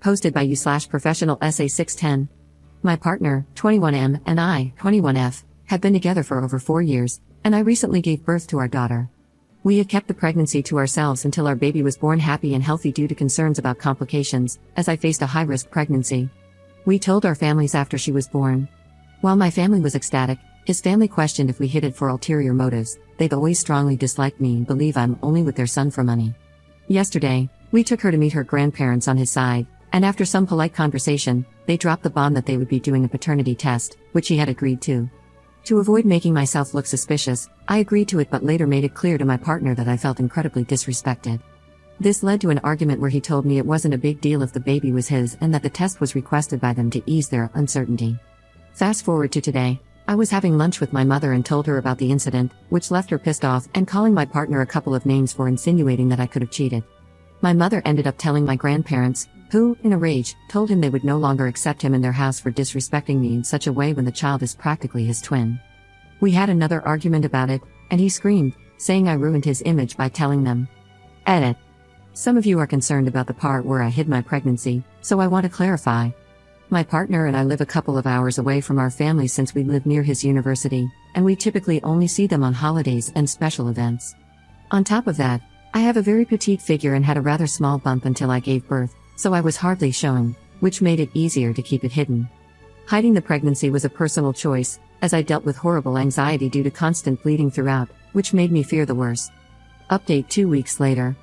Posted by you/professional essay 610. My partner, 21M, and I, 21F, have been together for over 4 years, and I recently gave birth to our daughter. We had kept the pregnancy to ourselves until our baby was born happy and healthy due to concerns about complications, as I faced a high-risk pregnancy. We told our families after she was born. While my family was ecstatic, his family questioned if we hid it for ulterior motives. They've always strongly disliked me and believe I'm only with their son for money. Yesterday, we took her to meet her grandparents on his side, and after some polite conversation, they dropped the bomb that they would be doing a paternity test, which he had agreed to. To avoid making myself look suspicious, I agreed to it but later made it clear to my partner that I felt incredibly disrespected. This led to an argument where he told me it wasn't a big deal if the baby was his and that the test was requested by them to ease their uncertainty. Fast forward to today, I was having lunch with my mother and told her about the incident, which left her pissed off and calling my partner a couple of names for insinuating that I could have cheated. My mother ended up telling my grandparents, who, in a rage, told him they would no longer accept him in their house for disrespecting me in such a way when the child is practically his twin. We had another argument about it, and he screamed, saying I ruined his image by telling them. Edit. Some of you are concerned about the part where I hid my pregnancy, so I want to clarify. My partner and I live a couple of hours away from our family since we live near his university, and we typically only see them on holidays and special events. On top of that, I have a very petite figure and had a rather small bump until I gave birth, so I was hardly showing, which made it easier to keep it hidden. Hiding the pregnancy was a personal choice, as I dealt with horrible anxiety due to constant bleeding throughout, which made me fear the worst. Update 2 weeks later.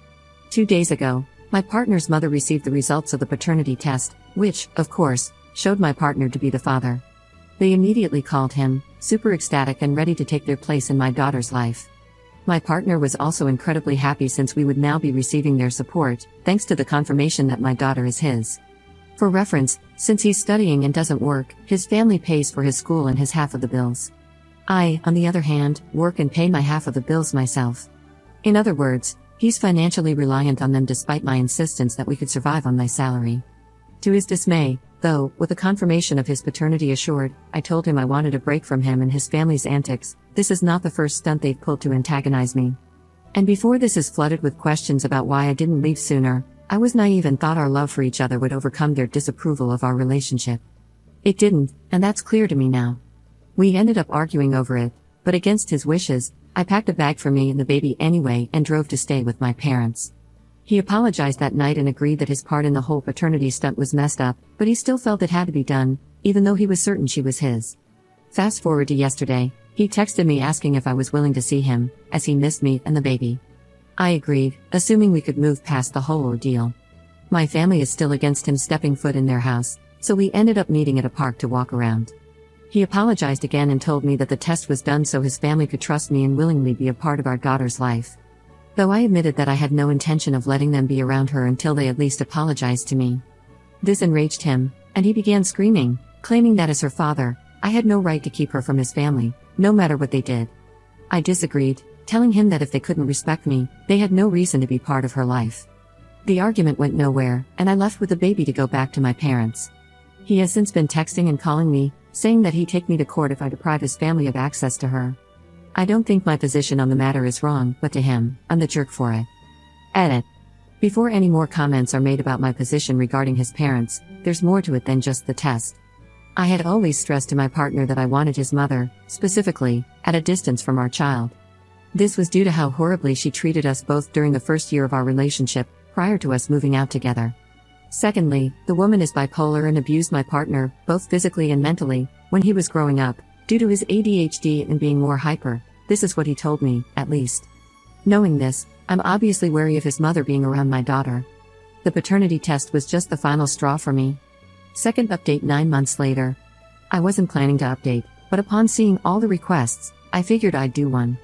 2 days ago, my partner's mother received the results of the paternity test, which, of course, showed my partner to be the father. They immediately called him, super ecstatic and ready to take their place in my daughter's life. My partner was also incredibly happy since we would now be receiving their support, thanks to the confirmation that my daughter is his. For reference, since he's studying and doesn't work, his family pays for his school and his half of the bills. I, on the other hand, work and pay my half of the bills myself. In other words, he's financially reliant on them despite my insistence that we could survive on my salary. To his dismay, though, with the confirmation of his paternity assured, I told him I wanted a break from him and his family's antics. This is not the first stunt they've pulled to antagonize me. And before this is flooded with questions about why I didn't leave sooner, I was naive and thought our love for each other would overcome their disapproval of our relationship. It didn't, and that's clear to me now. We ended up arguing over it, but against his wishes, I packed a bag for me and the baby anyway and drove to stay with my parents. He apologized that night and agreed that his part in the whole paternity stunt was messed up, but he still felt it had to be done, even though he was certain she was his. Fast forward to yesterday, he texted me asking if I was willing to see him, as he missed me and the baby. I agreed, assuming we could move past the whole ordeal. My family is still against him stepping foot in their house, so we ended up meeting at a park to walk around. He apologized again and told me that the test was done so his family could trust me and willingly be a part of our daughter's life. Though I admitted that I had no intention of letting them be around her until they at least apologized to me. This enraged him, and he began screaming, claiming that as her father, I had no right to keep her from his family, no matter what they did. I disagreed, telling him that if they couldn't respect me, they had no reason to be part of her life. The argument went nowhere, and I left with the baby to go back to my parents. He has since been texting and calling me, saying that he'd take me to court if I deprive his family of access to her. I don't think my position on the matter is wrong, but to him, I'm the jerk for it. Edit. Before any more comments are made about my position regarding his parents, there's more to it than just the test. I had always stressed to my partner that I wanted his mother, specifically, at a distance from our child. This was due to how horribly she treated us both during the first year of our relationship, prior to us moving out together. Secondly, the woman is bipolar and abused my partner, both physically and mentally, when he was growing up, due to his ADHD and being more hyper. This is what he told me, at least. Knowing this, I'm obviously wary of his mother being around my daughter. The paternity test was just the final straw for me. Second update 9 months later. I wasn't planning to update, but upon seeing all the requests, I figured I'd do one.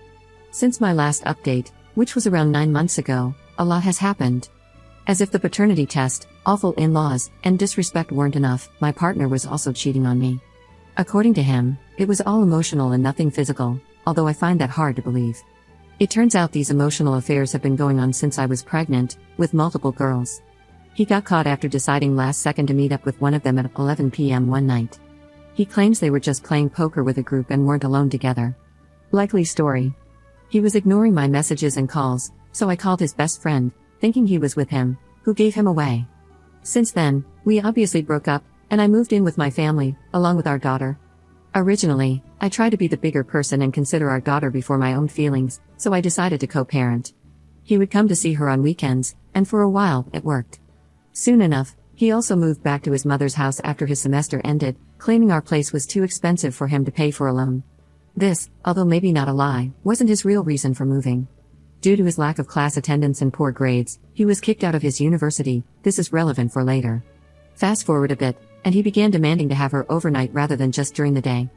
Since my last update, which was around 9 months ago, a lot has happened. As if the paternity test, awful in-laws, and disrespect weren't enough, my partner was also cheating on me. According to him, it was all emotional and nothing physical, although I find that hard to believe. It turns out these emotional affairs have been going on since I was pregnant, with multiple girls. He got caught after deciding last second to meet up with one of them at 11 p.m. one night. He claims they were just playing poker with a group and weren't alone together. Likely story. He was ignoring my messages and calls, so I called his best friend, thinking he was with him, who gave him away. Since then, we obviously broke up, and I moved in with my family, along with our daughter. Originally, I tried to be the bigger person and consider our daughter before my own feelings, so I decided to co-parent. He would come to see her on weekends, and for a while, it worked. Soon enough, he also moved back to his mother's house after his semester ended, claiming our place was too expensive for him to pay for alone. This, although maybe not a lie, wasn't his real reason for moving. Due to his lack of class attendance and poor grades, he was kicked out of his university. This is relevant for later. Fast forward a bit, and he began demanding to have her overnight rather than just during the day.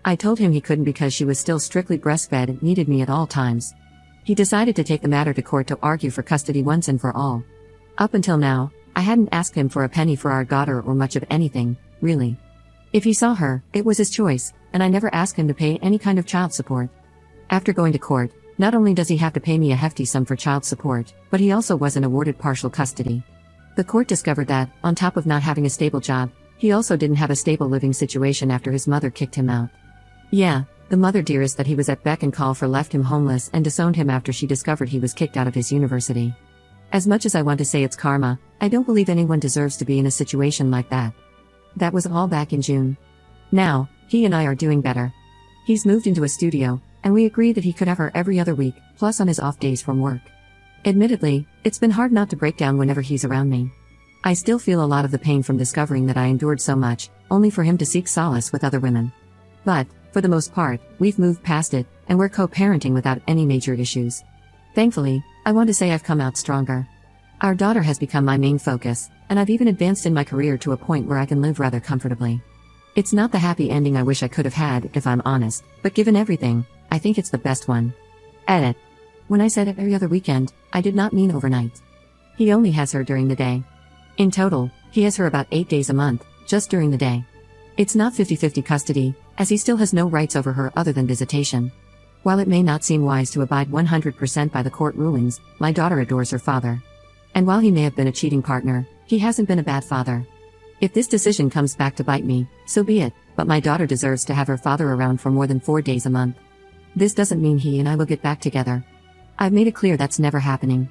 I told him he couldn't because she was still strictly breastfed and needed me at all times. He decided to take the matter to court to argue for custody once and for all. Up until now, I hadn't asked him for a penny for our daughter or much of anything, really. If he saw her, it was his choice, and I never asked him to pay any kind of child support. After going to court, not only does he have to pay me a hefty sum for child support, but he also wasn't awarded partial custody. The court discovered that, on top of not having a stable job, he also didn't have a stable living situation after his mother kicked him out. Yeah, the mother dearest that he was at beck and call for left him homeless and disowned him after she discovered he was kicked out of his university. As much as I want to say it's karma, I don't believe anyone deserves to be in a situation like that. That was all back in June. Now, he and I are doing better. He's moved into a studio, and we agreed that he could have her every other week, plus on his off days from work. Admittedly, it's been hard not to break down whenever he's around me. I still feel a lot of the pain from discovering that I endured so much, only for him to seek solace with other women. But, for the most part, we've moved past it, and we're co-parenting without any major issues. Thankfully, I want to say I've come out stronger. Our daughter has become my main focus, and I've even advanced in my career to a point where I can live rather comfortably. It's not the happy ending I wish I could have had, if I'm honest, but given everything, I think it's the best one. Edit. When I said every other weekend, I did not mean overnight. He only has her during the day. In total, he has her about 8 days a month, just during the day. It's not 50-50 custody, as he still has no rights over her other than visitation. While it may not seem wise to abide 100% by the court rulings, my daughter adores her father. And while he may have been a cheating partner, he hasn't been a bad father. If this decision comes back to bite me, so be it, but my daughter deserves to have her father around for more than 4 days a month. This doesn't mean he and I will get back together. I've made it clear that's never happening.